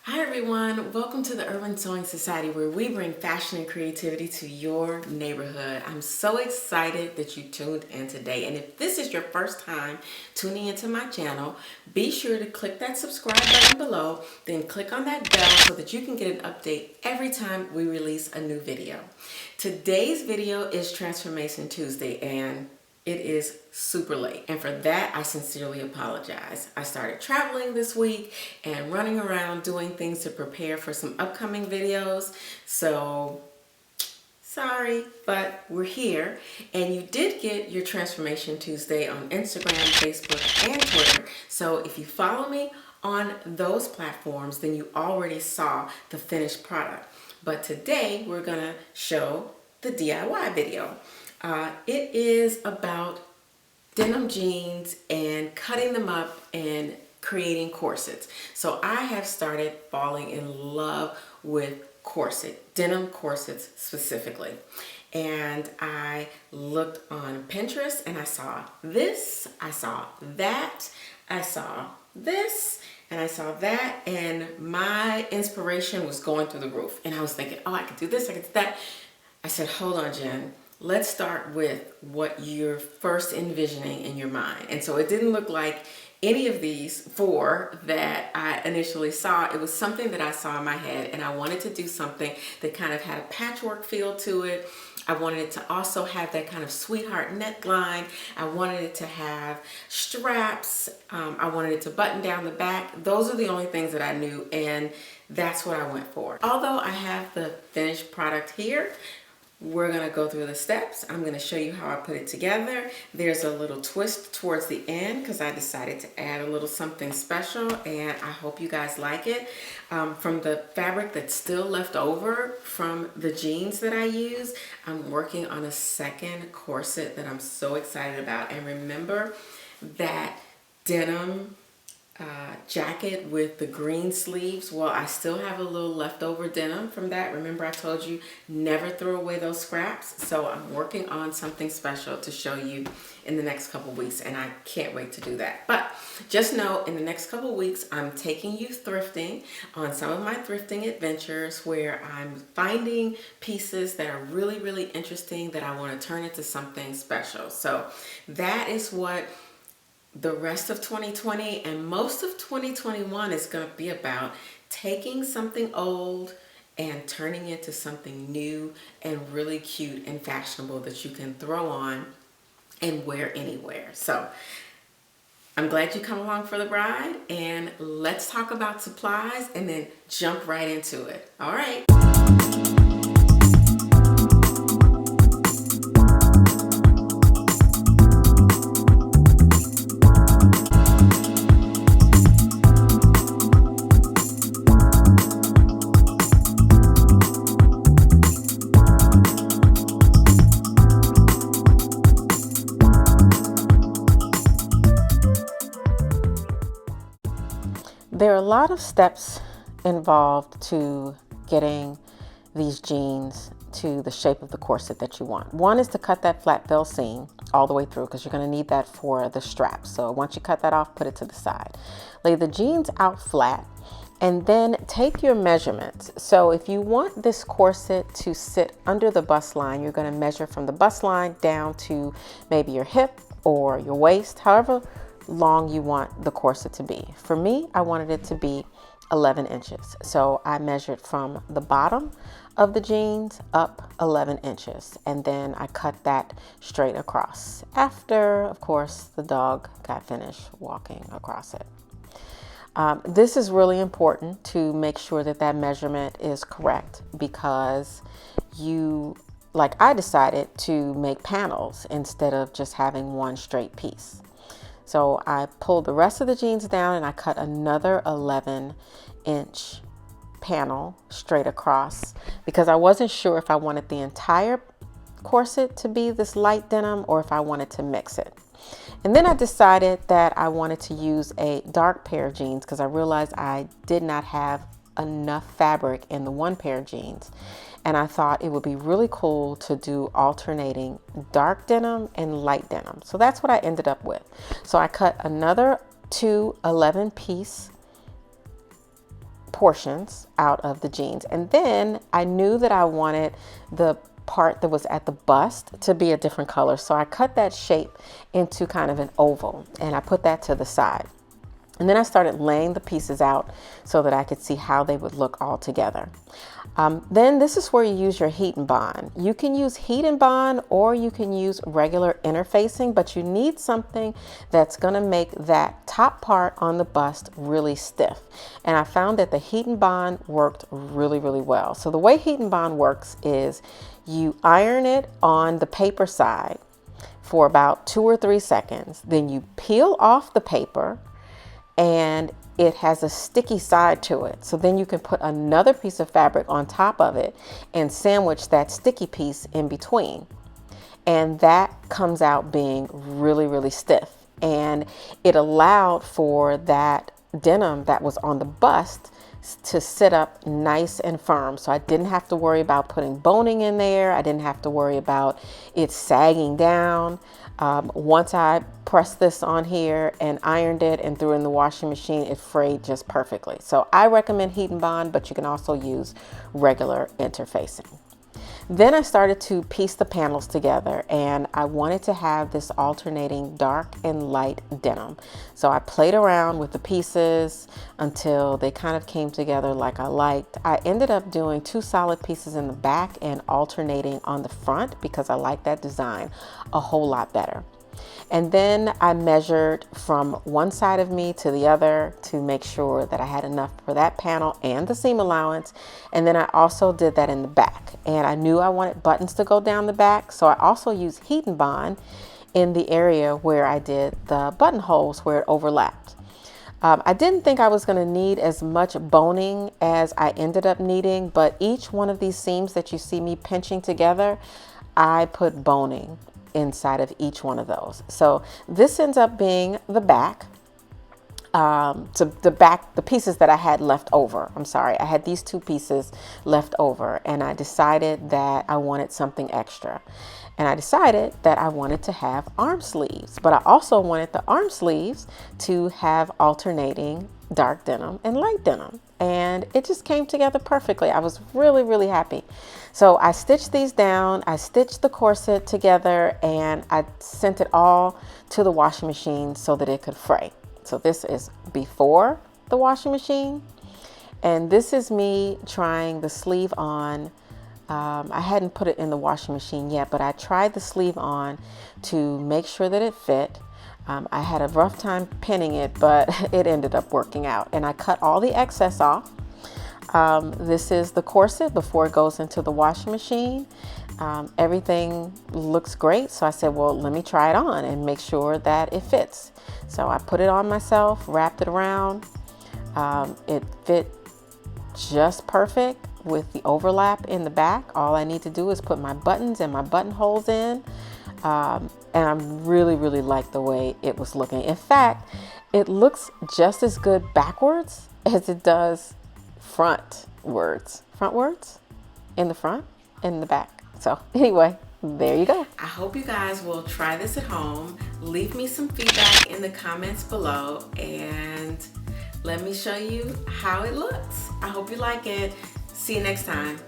Hi everyone, welcome to the Urban Sewing Society where we bring fashion and creativity to your neighborhood. I'm so excited that you tuned in today, and if this is your first time tuning into my channel, be sure to click that subscribe button below, then click on that bell so that you can get an update every time we release a new video. Today's video is Transformation Tuesday, and it is super late, and for that I sincerely apologize. I started traveling this week and running around doing things to prepare for some upcoming videos, so sorry, but we're here. And you did get your Transformation Tuesday on Instagram, Facebook, and Twitter, so if you follow me on those platforms, then you already saw the finished product. But today we're gonna show the DIY video. It is about denim jeans and cutting them up and creating corsets. So I have started falling in love with denim corsets specifically. And I looked on Pinterest and I saw this, I saw that, I saw this, and I saw that, and my inspiration was going through the roof. And I was thinking, oh, I could do this, I could do that. I said, hold on, Jen. Let's start with what you're first envisioning in your mind. And so it didn't look like any of these four that I initially saw. It was something that I saw in my head, and I wanted to do something that kind of had a patchwork feel to it. I wanted it to also have that kind of sweetheart neckline. I wanted it to have straps. I wanted it to button down the back. Those are the only things that I knew, and that's what I went for. Although I have the finished product here, we're gonna go through the steps. I'm gonna show you how I put it together. There's a little twist towards the end because I decided to add a little something special, and I hope you guys like it. From the fabric that's still left over from the jeans that I use, I'm working on a second corset that I'm so excited about. And remember that denim jacket with the green sleeves? Well, I still have a little leftover denim from that. Remember I told you never throw away those scraps? So I'm working on something special to show you in the next couple weeks, and I can't wait to do that. But just know in the next couple weeks I'm taking you thrifting on some of my thrifting adventures where I'm finding pieces that are really, really interesting that I want to turn into something special. So that is what the rest of 2020 and most of 2021 is going to be about: taking something old and turning it into something new and really cute and fashionable that you can throw on and wear anywhere. So I'm glad you come along for the ride, and let's talk about supplies and then jump right into it. All right. There are a lot of steps involved to getting these jeans to the shape of the corset that you want. One is to cut that flat fill seam all the way through, because you're going to need that for the straps. So once you cut that off, put it to the side. Lay the jeans out flat and then take your measurements. So if you want this corset to sit under the bust line, you're going to measure from the bust line down to maybe your hip or your waist, however long you want the corset to be. For me, I wanted it to be 11 inches. So I measured from the bottom of the jeans up 11 inches, and then I cut that straight across after, of course, the dog got finished walking across it. This is really important to make sure that that measurement is correct, because I decided to make panels instead of just having one straight piece. So I pulled the rest of the jeans down and I cut another 11-inch panel straight across, because I wasn't sure if I wanted the entire corset to be this light denim or if I wanted to mix it. And then I decided that I wanted to use a dark pair of jeans because I realized I did not have enough fabric in the one pair of jeans. And I thought it would be really cool to do alternating dark denim and light denim. So that's what I ended up with. So I cut another two 11-piece portions out of the jeans. And then I knew that I wanted the part that was at the bust to be a different color. So I cut that shape into kind of an oval and I put that to the side. And then I started laying the pieces out so that I could see how they would look all together. Then this is where you use your heat and bond. You can use heat and bond or you can use regular interfacing, but you need something that's going to make that top part on the bust really stiff. And I found that the heat and bond worked really, really well. So the way heat and bond works is you iron it on the paper side for about 2 or 3 seconds. Then you peel off the paper and it has a sticky side to it. So then you can put another piece of fabric on top of it and sandwich that sticky piece in between. And that comes out being really, really stiff. And it allowed for that denim that was on the bust to sit up nice and firm. So I didn't have to worry about putting boning in there. I didn't have to worry about it sagging down. Once I pressed this on here and ironed it and threw it in the washing machine, it frayed just perfectly. So I recommend heat and bond, but you can also use regular interfacing. Then I started to piece the panels together and I wanted to have this alternating dark and light denim. So I played around with the pieces until they kind of came together like I liked. I ended up doing 2 solid pieces in the back and alternating on the front because I like that design a whole lot better. And then I measured from one side of me to the other to make sure that I had enough for that panel and the seam allowance. And then I also did that in the back. And I knew I wanted buttons to go down the back. So I also used heat and bond in the area where I did the buttonholes where it overlapped. I didn't think I was going to need as much boning as I ended up needing, but each one of these seams that you see me pinching together, I put boning inside of each one of those. So this ends up being the back. So the pieces that I had left over. I'm sorry, I had these 2 pieces left over and I decided that I wanted something extra. And I decided that I wanted to have arm sleeves, but I also wanted the arm sleeves to have alternating dark denim and light denim. And it just came together perfectly. I was really, really happy. So I stitched these down, I stitched the corset together, and I sent it all to the washing machine so that it could fray. So this is before the washing machine, and this is me trying the sleeve on. I hadn't put it in the washing machine yet, but I tried the sleeve on to make sure that it fit. I had a rough time pinning it, but it ended up working out. And I cut all the excess off. This is the corset before it goes into the washing machine. Everything looks great. So I said, well, let me try it on and make sure that it fits. So I put it on myself, wrapped it around. It fit just perfect with the overlap in the back. All I need to do is put my buttons and my buttonholes in. And I really, really like the way it was looking. In fact, it looks just as good backwards as it does frontwards. Frontwards? In the front and in the back. So anyway, there you go. I hope you guys will try this at home. Leave me some feedback in the comments below and let me show you how it looks. I hope you like it. See you next time.